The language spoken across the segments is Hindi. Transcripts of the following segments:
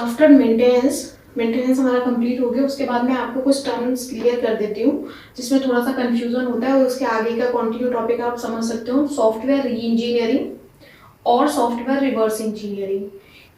आफ्टर मेंटेनेंस हमारा कंप्लीट हो गया, उसके बाद मैं आपको कुछ टर्म्स क्लियर कर देती हूँ जिसमें थोड़ा सा कंफ्यूजन होता है और उसके आगे का कंटिन्यू टॉपिक आप समझ सकते हो। सॉफ्टवेयर री इंजीनियरिंग और सॉफ्टवेयर रिवर्स इंजीनियरिंग,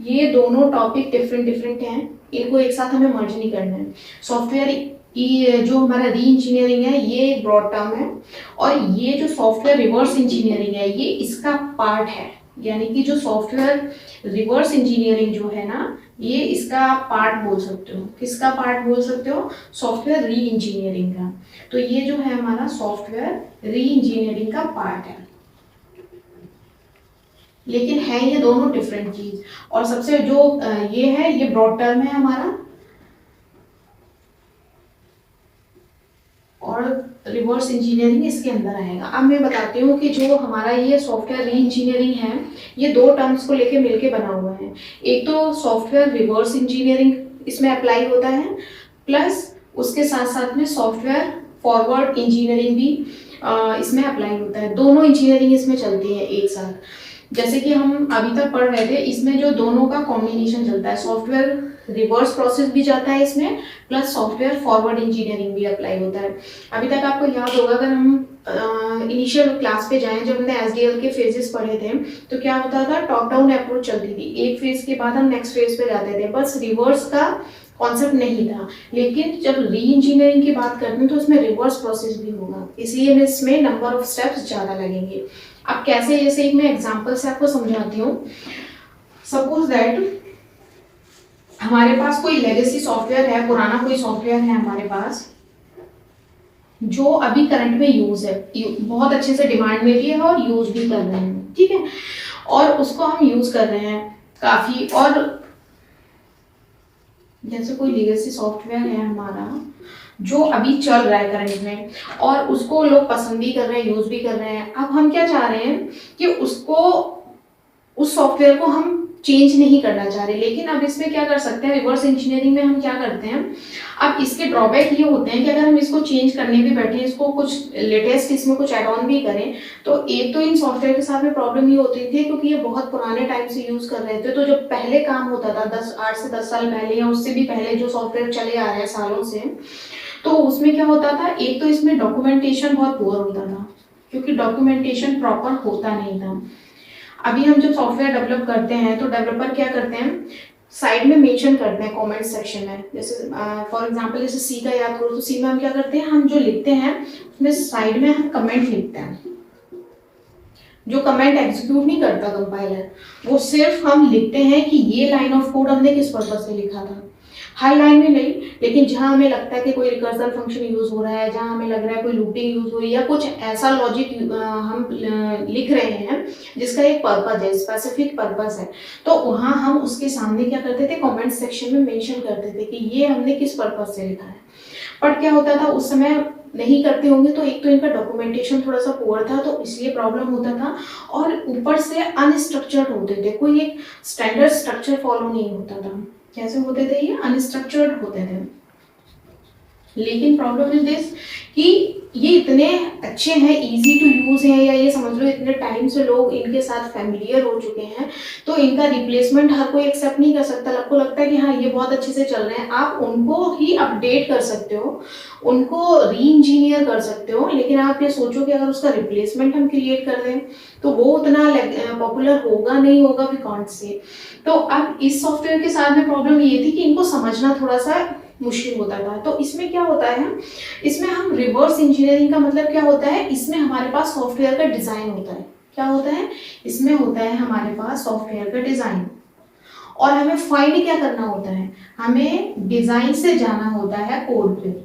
ये दोनों टॉपिक डिफरेंट हैं, इनको एक साथ हमें मर्ज नहीं करना है। सॉफ्टवेयर जो हमारा री इंजीनियरिंग है ये एक ब्रॉड टर्म है, और ये जो सॉफ्टवेयर रिवर्स इंजीनियरिंग है ये इसका पार्ट है। यानी कि जो सॉफ्टवेयर रिवर्स इंजीनियरिंग जो है ना, ये इसका पार्ट बोल सकते हो। किसका पार्ट बोल सकते हो? सॉफ्टवेयर री इंजीनियरिंग का। तो ये जो है हमारा सॉफ्टवेयर री इंजीनियरिंग का पार्ट है, लेकिन है ये दोनों डिफरेंट चीज। और सबसे जो ये है, ये ब्रॉड टर्म है हमारा, और रिवर्स इंजीनियरिंग इसके अंदर आएगा। अब मैं बताती हूँ कि जो हमारा ये सॉफ्टवेयर री इंजीनियरिंग है, ये दो टर्म्स को लेके मिलके बना हुआ है। एक तो सॉफ्टवेयर रिवर्स इंजीनियरिंग इसमें अप्लाई होता है, प्लस उसके साथ साथ में सॉफ्टवेयर फॉरवर्ड इंजीनियरिंग भी इसमें अप्लाई होता है। दोनों इंजीनियरिंग इसमें चलती है एक साथ। जैसे कि हम अभी तक पढ़ रहे थे, इसमें जो दोनों का कॉम्बिनेशन चलता है, सॉफ्टवेयर रिवर्स प्रोसेस भी जाता है इसमें, प्लस सॉफ्टवेयर फॉरवर्ड इंजीनियरिंग भी अप्लाई होता है। अभी तक आपको याद होगा, अगर हम इनिशियल क्लास पे जाएं, जब हमने एसडीएल के फेजेस पढ़े थे, तो क्या होता था, टॉप डाउन अप्रोच चलती थी। एक फेज के बाद हम नेक्स्ट फेज पे जाते थे, बस रिवर्स का कॉन्सेप्ट नहीं था। लेकिन जब री इंजीनियरिंग की बात करते हैं तो इसमें रिवर्स प्रोसेस भी होगा, इसलिए इसमें नंबर ऑफ स्टेप्स ज़्यादा लगेंगे। अब कैसे, जैसे एक मैं एग्जांपल से आपको समझाती हूँ। सपोज दैट हमारे पास कोई लेगेसी सॉफ्टवेयर है, पुराना कोई सॉफ्टवेयर है हमारे पास, जो अभी करंट में यूज है, बहुत अच्छे से डिमांड में भी है और यूज भी कर रहे हैं, ठीक है, और उसको हम यूज कर रहे हैं काफी। और जैसे कोई लेगेसी सॉफ्टवेयर है हमारा जो अभी चल रहा है करंट में, और उसको लोग पसंद भी कर रहे हैं, यूज भी कर रहे हैं। अब हम क्या चाह रहे हैं कि उस सॉफ्टवेयर को हम चेंज नहीं करना चाह रहे, लेकिन अब इसमें क्या कर सकते हैं, रिवर्स इंजीनियरिंग में हम क्या करते हैं, अब इसके ड्रॉबैक ये होते हैं कि अगर हम इसको चेंज करने भी बैठे, इसको कुछ लेटेस्ट इसमें कुछ एड ऑन भी करें, तो एक तो इन सॉफ्टवेयर के साथ में प्रॉब्लम ये होती थी क्योंकि ये बहुत पुराने टाइम से यूज कर रहे थे। तो जो पहले काम होता था 8 से 10 साल पहले या उससे भी पहले जो सॉफ्टवेयर चले आ रहे हैं सालों से, तो उसमें क्या होता था, एक तो इसमें डॉक्यूमेंटेशन बहुत पुअर होता था, क्योंकि डॉक्यूमेंटेशन प्रॉपर होता नहीं था। अभी हम जब सॉफ्टवेयर डेवलप करते हैं तो डेवलपर क्या करते हैं, साइड में मेंशन करते हैं कमेंट सेक्शन में। जैसे फॉर एग्जांपल जैसे सी का याद करो, तो सी में हम क्या करते हैं, हम जो लिखते हैं उसमें साइड में हम कमेंट लिखते हैं। जो कमेंट एग्जीक्यूट नहीं करता कंपाइलर, वो सिर्फ हम लिखते हैं कि ये लाइन ऑफ कोड हमने किस पर्पज से लिखा था। हर लाइन में नहीं, लेकिन जहां हमें लगता है कि कोई रिकर्सल फंक्शन यूज हो रहा है, जहां हमें लग रहा है कोई लूपिंग यूज हो रही है, या कुछ ऐसा लॉजिक हम लिख रहे हैं जिसका एक पर्पज है, स्पेसिफिक पर्पज है, तो वहां हम उसके सामने क्या करते थे, कमेंट सेक्शन में मेंशन करते थे कि ये हमने किस पर्पज से लिखा है। बट क्या होता था उस समय, नहीं करते होंगे तो एक तो इनका डॉक्यूमेंटेशन थोड़ा सा पुअर था, तो इसलिए प्रॉब्लम होता था, और ऊपर से अनस्ट्रक्चर्ड होते थे, कोई एक स्टैंडर्ड स्ट्रक्चर फॉलो नहीं होता था। कैसे होते थे ये, अनस्ट्रक्चर्ड होते थे। लेकिन प्रॉब्लम इज दिस कि ये इतने अच्छे हैं, इजी टू यूज है, या ये समझ लो इतने टाइम से लोग इनके साथ फैमिलियर हो चुके हैं, तो इनका रिप्लेसमेंट हर कोई एक्सेप्ट नहीं कर सकता। आपको लगता है कि हाँ ये बहुत अच्छे से चल रहे हैं, आप उनको ही अपडेट कर सकते हो, उनको री इंजीनियर कर सकते हो, लेकिन आप ये सोचो कि अगर उसका रिप्लेसमेंट हम क्रिएट कर दें तो वो उतना पॉपुलर होगा नहीं होगा भी कौन से। तो अब इस सॉफ्टवेयर के साथ में प्रॉब्लम ये थी कि इनको समझना थोड़ा सा मुश्किल होता था। तो इसमें क्या होता है, इसमें हम रिवर्स इंजीनियरिंग का मतलब क्या होता है, इसमें हमारे पास सॉफ्टवेयर का डिजाइन होता है। क्या होता है, इसमें होता है हमारे पास सॉफ्टवेयर का डिजाइन, और हमें फाइंड क्या करना होता है, हमें डिजाइन से जाना होता है कोड पे।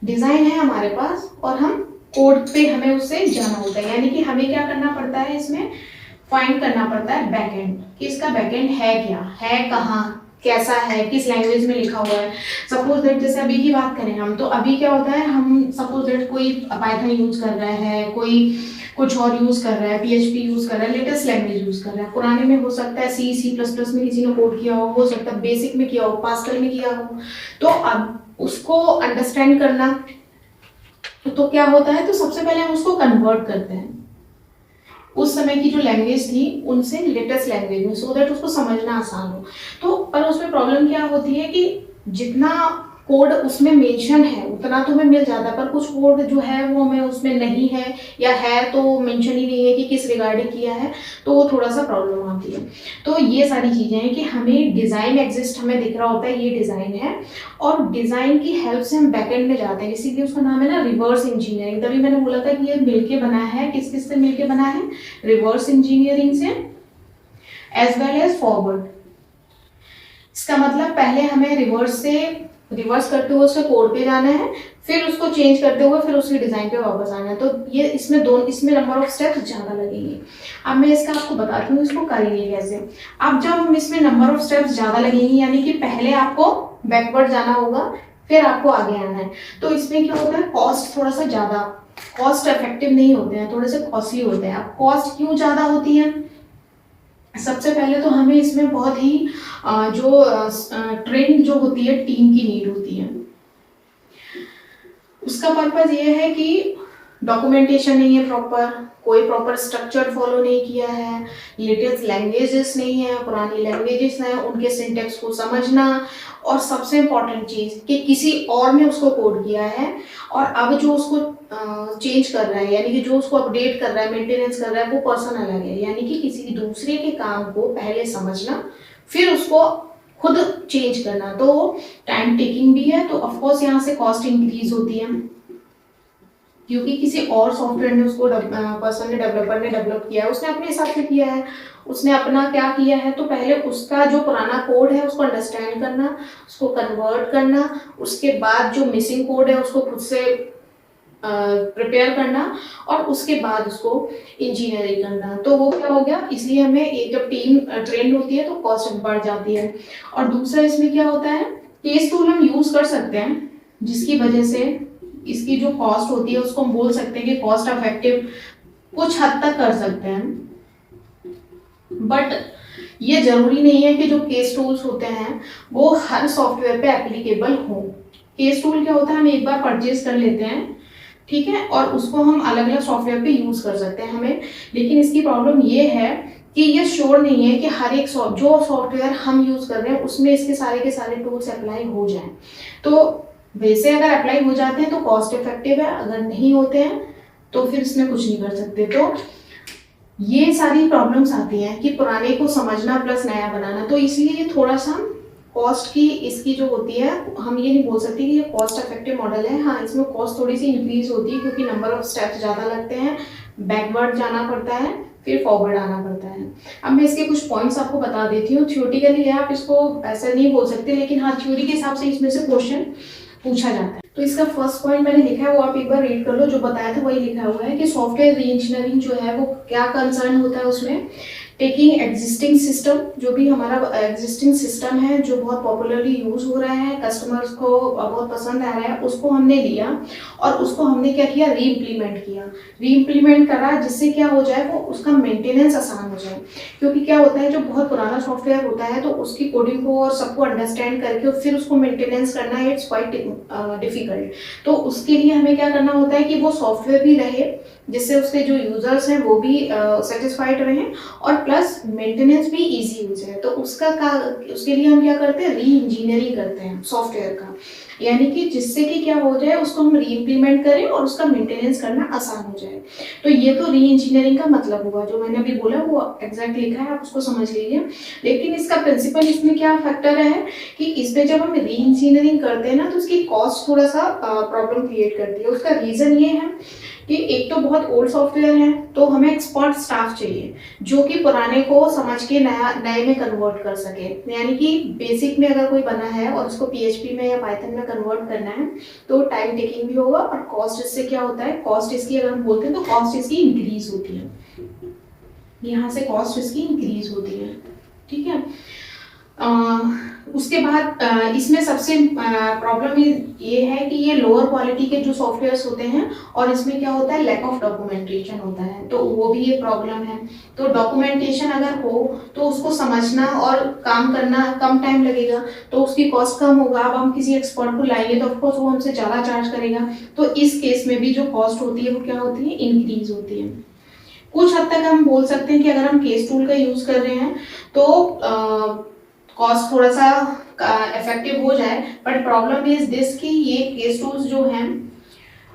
डिजाइन है हमारे पास और हम कोड पे हमें उससे जाना होता है, यानी कि हमें क्या करना पड़ता है, इसमें फाइंड करना पड़ता है बैकएंड, कि इसका बैकएंड है क्या है, कहाँ, कैसा है, किस लैंग्वेज में लिखा हुआ है। सपोज दैट जैसे अभी की बात करें हम, तो अभी क्या होता है, हम सपोज दैट कोई पाइथन यूज कर रहा है, कोई कुछ और यूज कर रहा है, पीएचपी यूज कर रहा है, लेटेस्ट लैंग्वेज यूज कर रहा है। पुराने में हो सकता है सी प्लस प्लस में किसी ने कोड किया हो सकता है बेसिक में किया हो, पास्कल में किया हो। तो अब उसको अंडरस्टैंड करना तो क्या होता है, तो सबसे पहले हम उसको कन्वर्ट करते हैं, उस समय की जो लैंग्वेज थी उनसे लेटेस्ट लैंग्वेज में, सो दैट उसको समझना आसान हो। तो पर उसमें प्रॉब्लम क्या होती है कि जितना कोड उसमें मेंशन है उतना तो हमें मिल जाता है, पर कुछ कोड जो है वो हमें उसमें नहीं है, या है तो मेंशन ही नहीं है कि किस रिगार्डिंग किया है, तो वो थोड़ा सा प्रॉब्लम आती है। तो ये सारी चीज़ें हैं कि हमें डिज़ाइन एग्जिस्ट हमें दिख रहा होता है ये डिज़ाइन है, और डिज़ाइन की हेल्प से हम बैकएंड में जाते हैं, इसीलिए उसका नाम है ना रिवर्स इंजीनियरिंग। तभी मैंने बोला था कि ये मिलके बना है, किस किस से मिलके बना है, रिवर्स इंजीनियरिंग से एज वेल एज फॉरवर्ड। इसका मतलब पहले हमें रिवर्स करते हुए उसके कोड पे जाना है, फिर उसको चेंज करते हुए फिर उसके डिजाइन पे वापस आना है। तो ये इसमें नंबर ऑफ स्टेप्स ज्यादा लगेंगे। अब मैं इसका आपको बताती हूँ इसको करेंगे कैसे। अब जब हम इसमें नंबर ऑफ स्टेप्स ज्यादा लगेंगे, यानी कि पहले आपको बैकवर्ड जाना होगा फिर आपको आगे आना है, तो इसमें क्या होता है, कॉस्ट थोड़ा सा ज्यादा, कॉस्ट इफेक्टिव नहीं होते हैं, थोड़े से कॉस्टली होते हैं। अब कॉस्ट क्यों ज्यादा होती है, सबसे पहले तो हमें इसमें बहुत ही जो ट्रेंड जो होती है टीम की नीड होती है। उसका पर्पज ये है कि डॉक्यूमेंटेशन नहीं है प्रॉपर, कोई प्रॉपर स्ट्रक्चर फॉलो नहीं किया है, लेटेस्ट लैंग्वेजेस नहीं है, पुरानी लैंग्वेजेस हैं उनके सिंटेक्स को समझना, और सबसे इम्पॉर्टेंट चीज़ कि किसी और ने उसको कोड किया है और अब जो उसको चेंज कर रहा है, यानी कि जो उसको अपडेट कर रहा है, मेंटेनेंस कर रहा है, वो पर्सन अलग है। यानी कि किसी दूसरे के काम को पहले समझना फिर उसको खुद चेंज करना, तो टाइम टेकिंग भी है, तो ऑफकोर्स यहाँ से कॉस्ट इंक्रीज होती है, क्योंकि किसी और सॉफ्टवेयर ने उसको पर्सन ने डेवलपर ने डेवलप किया है, उसने अपने हिसाब से किया है, उसने अपना क्या किया है, तो पहले उसका जो पुराना कोड है उसको अंडरस्टैंड करना, उसको कन्वर्ट करना, उसके बाद जो मिसिंग कोड है उसको खुद से प्रिपेयर करना, और उसके बाद उसको इंजीनियरिंग करना। तो वो क्या हो गया, इसलिए हमें एक जब टीम ट्रेंड होती है तो कॉस्ट बढ़ जाती है। और दूसरा इसमें क्या होता है, केस टूल हम यूज कर सकते हैं, जिसकी वजह से इसकी जो कॉस्ट होती है उसको हम बोल सकते हैं कि कॉस्ट इफेक्टिव कुछ हद तक कर सकते हैं, बट ये जरूरी नहीं है कि जो केस टूल्स होते हैं वो हर सॉफ्टवेयर पे एप्लीकेबल हो। केस टूल क्या होता है, हम एक बार परचेज कर लेते हैं, ठीक है, और उसको हम अलग अलग सॉफ्टवेयर पे यूज कर सकते हैं हमें, लेकिन इसकी प्रॉब्लम ये है कि ये श्योर नहीं है कि हर एक जो सॉफ्टवेयर हम यूज कर रहे हैं उसमें इसके सारे के सारे टूल्स अप्लाई हो जाएं। तो वैसे अगर अप्लाई हो जाते हैं तो कॉस्ट इफेक्टिव है, अगर नहीं होते हैं तो फिर इसमें कुछ नहीं कर सकते। तो ये सारी प्रॉब्लम्स आती हैं कि पुराने को समझना प्लस नया बनाना, तो इसलिए थोड़ा सा कॉस्ट की इसकी जो होती है, हम ये नहीं बोल सकते कि ये कॉस्ट इफेक्टिव मॉडल है। हाँ, इसमें कॉस्ट थोड़ी सी इंक्रीज होती है क्योंकि नंबर ऑफ स्टेप्स ज़्यादा लगते हैं, बैकवर्ड जाना पड़ता है, फिर फॉरवर्ड आना पड़ता है। अब मैं इसके कुछ पॉइंट्स आपको बता देती हूँ, थ्योरेटिकली है, आप इसको ऐसा नहीं बोल सकते, लेकिन हाँ थ्योरी के हिसाब से इसमें से क्वेश्चन पूछा जाता है। तो इसका फर्स्ट पॉइंट मैंने लिखा है, वो आप एक बार रीड कर लो, जो बताया था वही लिखा हुआ है कि सॉफ्टवेयर री इंजीनियरिंग जो है वो क्या कंसर्न होता है उसमें, टेकिंग एग्जिस्टिंग सिस्टम, जो भी हमारा एग्जिस्टिंग सिस्टम है जो बहुत पॉपुलरली यूज हो रहा है, कस्टमर्स को बहुत पसंद आ रहा है, उसको हमने लिया और उसको हमने क्या किया, री इम्प्लीमेंट करा, जिससे क्या हो जाए, वो उसका मेंटेनेंस आसान हो जाए। क्योंकि क्या होता है, जो बहुत पुराना सॉफ्टवेयर होता है तो उसकी कोडिंग को और सबको अंडरस्टैंड करके फिर उसको मेंटेनेंस करना इट्स क्वाइट डिफिकल्ट। तो उसके लिए हमें क्या करना होता है कि वो सॉफ्टवेयर भी रहे जिससे उसके जो यूजर्स हैं वो भी सेटिस्फाइड रहें और प्लस मेंटेनेंस भी इजी हो जाए। तो उसके लिए हम क्या करते हैं, री इंजीनियरिंग करते हैं सॉफ्टवेयर का, यानी कि जिससे कि क्या हो जाए, उसको हम री इम्प्लीमेंट करें और उसका मेंटेनेंस करना आसान हो जाए। तो ये तो री इंजीनियरिंग का मतलब हुआ, जो मैंने अभी बोला वो एग्जैक्ट लिखा है, आप उसको समझ लीजिए। लेकिन इसका प्रिंसिपल इसमें क्या फैक्टर है कि इसमें जब हम री इंजीनियरिंग करते हैं ना तो उसकी कॉस्ट थोड़ा सा प्रॉब्लम क्रिएट करती है। उसका रीज़न ये है कि एक तो बहुत ओल्ड सॉफ्टवेयर है, तो हमें एक्सपर्ट स्टाफ चाहिए जो कि पुराने को समझ के नए में कन्वर्ट कर सके। यानी कि बेसिक में अगर कोई बना है और उसको PHP में या पाइथन में कन्वर्ट करना है तो टाइम टेकिंग भी होगा, और कॉस्ट इससे क्या होता है, कॉस्ट इसकी अगर हम बोलते हैं तो कॉस्ट इसकी इंक्रीज होती है, यहाँ से कॉस्ट इसकी इंक्रीज होती है, ठीक है। उसके बाद इसमें सबसे प्रॉब्लम ये है कि ये लोअर क्वालिटी के जो सॉफ्टवेयर्स होते हैं और इसमें क्या होता है, लैक ऑफ डॉक्यूमेंटेशन होता है, तो वो भी एक प्रॉब्लम है। तो डॉक्यूमेंटेशन अगर हो तो उसको समझना और काम करना कम टाइम लगेगा, तो उसकी कॉस्ट कम होगा। अब हम किसी एक्सपर्ट को लाएंगे तो ऑफकोर्स वो हमसे ज़्यादा चार्ज करेगा, तो इस केस में भी जो कॉस्ट होती है वो क्या होती है, इंक्रीज होती है। कुछ हद तक हम बोल सकते हैं कि अगर हम केस टूल का यूज़ कर रहे हैं तो कॉस्ट थोड़ा सा इफेक्टिव हो जाए, बट प्रॉब्लम इज दिस कि ये केस टूल्स जो हैं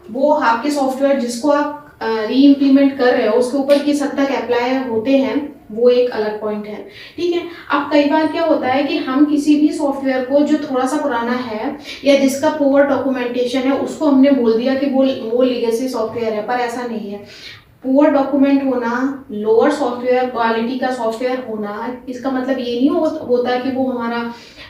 वो आपके सॉफ्टवेयर जिसको आप री इम्प्लीमेंट कर रहे हो उसके ऊपर किस हद तक अप्लाई होते हैं वो एक अलग पॉइंट है। ठीक है, अब कई बार क्या होता है कि हम किसी भी सॉफ्टवेयर को जो थोड़ा सा पुराना है या जिसका पुअर डॉक्यूमेंटेशन है उसको हमने बोल दिया कि वो लीगेसी सॉफ्टवेयर है, पर ऐसा नहीं है। पुअर डॉक्यूमेंट होना, लोअर सॉफ्टवेयर क्वालिटी का सॉफ्टवेयर होना, इसका मतलब ये नहीं होता कि वो हमारा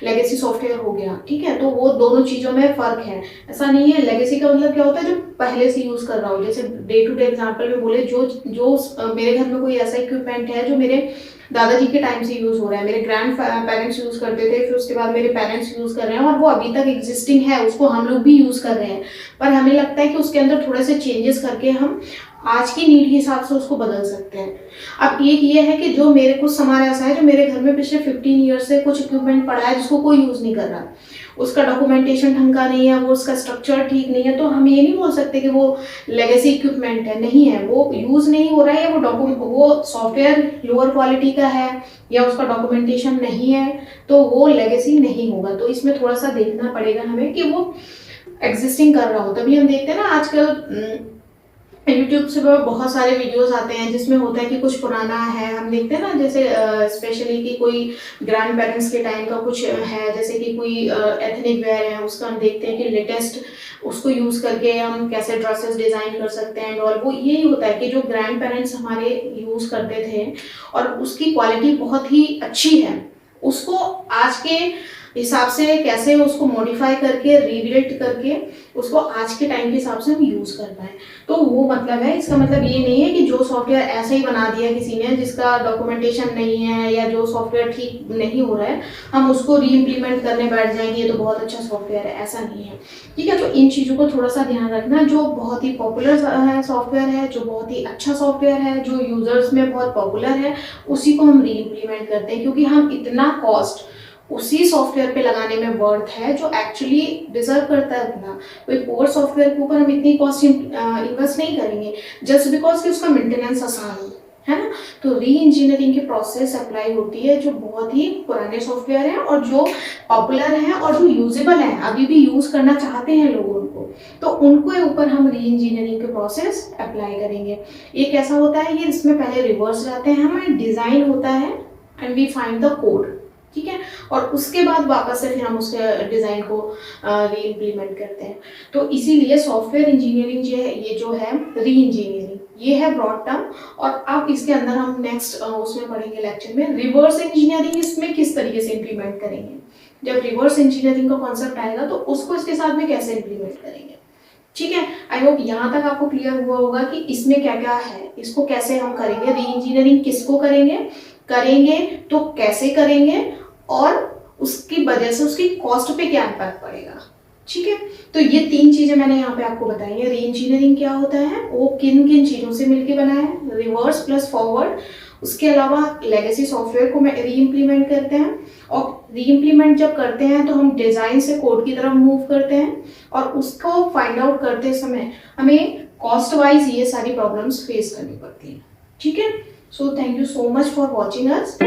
लेगेसी सॉफ्टवेयर हो गया। ठीक है, तो वो दोनों चीज़ों में फ़र्क है। ऐसा नहीं है, लेगेसी का मतलब क्या होता है जो पहले से यूज़ कर रहा हो। जैसे डे टू डे एग्जाम्पल में बोले जो मेरे घर में कोई ऐसा इक्विपमेंट है जो मेरे दादाजी के टाइम से यूज़ हो रहा है, मेरे ग्रैंड पेरेंट्स यूज़ करते थे, फिर उसके बाद मेरे पेरेंट्स यूज़ कर रहे हैं और वो अभी तक एग्जिस्टिंग है, उसको हम लोग भी यूज़ कर रहे हैं, पर हमें लगता है कि उसके अंदर थोड़े से चेंजेस करके हम आज की नीड के हिसाब से उसको बदल सकते हैं। अब एक ये है कि जो मेरे कुछ सामान ऐसा है जो मेरे घर में पिछले 15 ईयर्स से कुछ इक्विपमेंट पड़ा है जिसको कोई यूज़ नहीं कर रहा, उसका डॉक्यूमेंटेशन ढंग का नहीं है, वो उसका स्ट्रक्चर ठीक नहीं है, तो हम ये नहीं बोल सकते कि वो लेगेसी इक्विपमेंट है। नहीं है, वो यूज़ नहीं हो रहा है या वो सॉफ्टवेयर लोअर क्वालिटी का है या उसका डॉक्यूमेंटेशन नहीं है, तो वो लेगेसी नहीं होगा। तो इसमें थोड़ा सा देखना पड़ेगा हमें कि वो एग्जिस्टिंग कर रहा हो। तभी हम देखते हैं ना आजकल यूट्यूब से बहुत सारे वीडियोस आते हैं जिसमें होता है कि कुछ पुराना है, हम देखते हैं ना, जैसे स्पेशली कि कोई ग्रैंड पेरेंट्स के टाइम का कुछ है, जैसे कि कोई एथनिक वेयर है, उसका हम देखते हैं कि लेटेस्ट उसको यूज़ करके हम कैसे ड्रेसेस डिज़ाइन कर सकते हैं और वो यही होता है कि जो ग्रैंड पेरेंट्स हमारे यूज़ करते थे और उसकी क्वालिटी बहुत ही अच्छी है, उसको आज के हिसाब से कैसे उसको मॉडिफाई करके रीबिल्ड करके उसको आज के टाइम के हिसाब से हम यूज़ कर पाए, तो वो मतलब है। इसका मतलब ये नहीं है कि जो सॉफ्टवेयर ऐसे ही बना दिया किसी ने जिसका डॉक्यूमेंटेशन नहीं है या जो सॉफ्टवेयर ठीक नहीं हो रहा है हम उसको री इम्प्लीमेंट करने बैठ जाएंगे ये तो बहुत अच्छा सॉफ्टवेयर है, ऐसा नहीं है। ठीक है, तो इन चीज़ों को थोड़ा सा ध्यान रखना। जो बहुत ही पॉपुलर है सॉफ्टवेयर है, जो बहुत ही अच्छा सॉफ्टवेयर है, जो यूज़र्स में बहुत पॉपुलर है, उसी को हम री इम्प्लीमेंट करते हैं, क्योंकि हम इतना कॉस्ट उसी सॉफ्टवेयर पे लगाने में वर्थ है जो एक्चुअली डिजर्व करता है अपना। कोई पुअर सॉफ्टवेयर के ऊपर हम इतनी कॉस्ट इन्वेस्ट नहीं करेंगे जस्ट बिकॉज कि उसका मेंटेनेंस आसान हो, है ना। तो री इंजीनियरिंग की प्रोसेस अप्लाई होती है जो बहुत ही पुराने सॉफ्टवेयर हैं और जो पॉपुलर हैं और जो यूजेबल हैं, अभी भी यूज़ करना चाहते हैं लोग उनको, तो उनके ऊपर हम री इंजीनियरिंग के प्रोसेस अप्लाई करेंगे। ये कैसा होता है, ये इसमें पहले रिवर्स जाते हैं, हमें डिज़ाइन होता है and we find the code. ठीक है, और उसके बाद वापस से फिर हम उसके डिज़ाइन को री इम्प्लीमेंट करते हैं। तो इसीलिए सॉफ्टवेयर इंजीनियरिंग जो है री इंजीनियरिंग, ये है ब्रॉड टर्म। और अब इसके अंदर हम नेक्स्ट उसमें पढ़ेंगे लेक्चर में रिवर्स इंजीनियरिंग, इसमें किस तरीके से इम्प्लीमेंट करेंगे। जब रिवर्स इंजीनियरिंग का कॉन्सेप्ट आएगा तो उसको इसके साथ में कैसे इम्प्लीमेंट करेंगे। ठीक है, आई होप यहाँ तक आपको क्लियर हुआ होगा कि इसमें क्या क्या है, इसको कैसे हम करेंगे, री इंजीनियरिंग किसको करेंगे तो कैसे करेंगे और उसकी वजह से उसकी कॉस्ट पे क्या इम्पैक्ट पड़ेगा। ठीक है, तो ये 3 चीजें मैंने यहाँ पे आपको बताई है। री इंजीनियरिंग क्या होता है, वो किन किन चीज़ों से मिलकर बना है, रिवर्स प्लस फॉरवर्ड, उसके अलावा लेगेसी सॉफ्टवेयर को री इम्प्लीमेंट करते हैं, और री इम्प्लीमेंट जब करते हैं तो हम डिज़ाइन से कोड की तरफ मूव करते हैं और उसको फाइंड आउट करते समय हमें कॉस्ट वाइज ये सारी प्रॉब्लम्स फेस करनी पड़ती हैं। ठीक है, so thank you so much for watching us.